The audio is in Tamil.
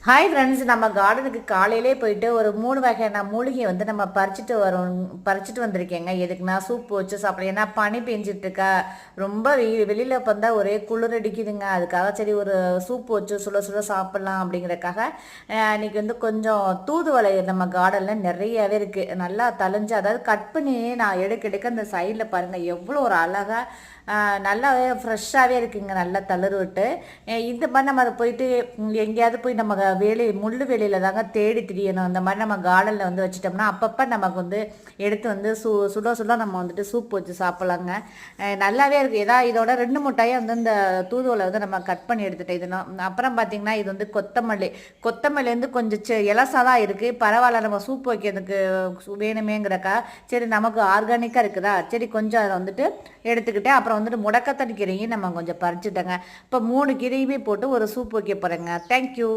ஹாய் ஃப்ரெண்ட்ஸ், நம்ம கார்டனுக்கு காலையிலே போயிட்டு ஒரு 3 வகையான மூலிகை வந்து நம்ம பறிச்சுட்டு வந்திருக்கேங்க. எதுக்குன்னா சூப் வச்சு சாப்பிடலாம். ஏன்னா பனி பெஞ்சிட்டு இருக்கா, ரொம்ப வெளியில் வந்தால் ஒரே குளிர் அடிக்குதுங்க. அதுக்காக சரி ஒரு சூப் வச்சு சுட சுட சாப்பிட்லாம் அப்படிங்கிறதுக்காக இன்னைக்கு வந்து கொஞ்சம் தூதுவளை நம்ம கார்டனில் நிறையவே இருக்குது. நல்லா தளிஞ்சு, அதாவது கட் பண்ணி நான் எடுக்க அந்த சைடில் பாருங்கள் எவ்வளோ ஒரு அழகாக நல்லாவே ஃப்ரெஷ்ஷாகவே இருக்குங்க. நல்லா தளர் விட்டு இந்த மாதிரி நம்ம அதை போயிட்டு எங்கேயாவது போய் நம்ம முள்ளு வேலியில் தாங்க தேடி திரியணும். அந்த மாதிரி நம்ம கார்டனில் வந்து வச்சுட்டோம்னா அப்பப்போ நமக்கு வந்து எடுத்து வந்து சுட சுட நம்ம வந்துட்டு சூப் வச்சு சாப்பிட்லாங்க. நல்லாவே இருக்குது. இதோட 2 முட்டையை வந்து இந்த தூதுவளை வந்து நம்ம கட் பண்ணி எடுத்துகிட்டு இது அப்புறம் பார்த்திங்கன்னா இது வந்து கொத்தமல்லி வந்து கொஞ்சம் இலசாக தான் இருக்குது. பரவாயில்ல, நம்ம சூப் வைக்கிறதுக்கு வேணுமேங்கிறக்கா சரி நமக்கு ஆர்கானிக்காக இருக்குதா, சரி கொஞ்சம் அதை வந்துட்டு எடுத்துக்கிட்டேன். அப்புறம் வந்துட்டு முடக்கத்தடி கீரையும் நம்ம கொஞ்சம் பறிச்சுட்டேங்க. இப்போ 3 கீரையுமே போட்டு ஒரு சூப் வைக்க போகிறேங்க. தேங்க்யூ.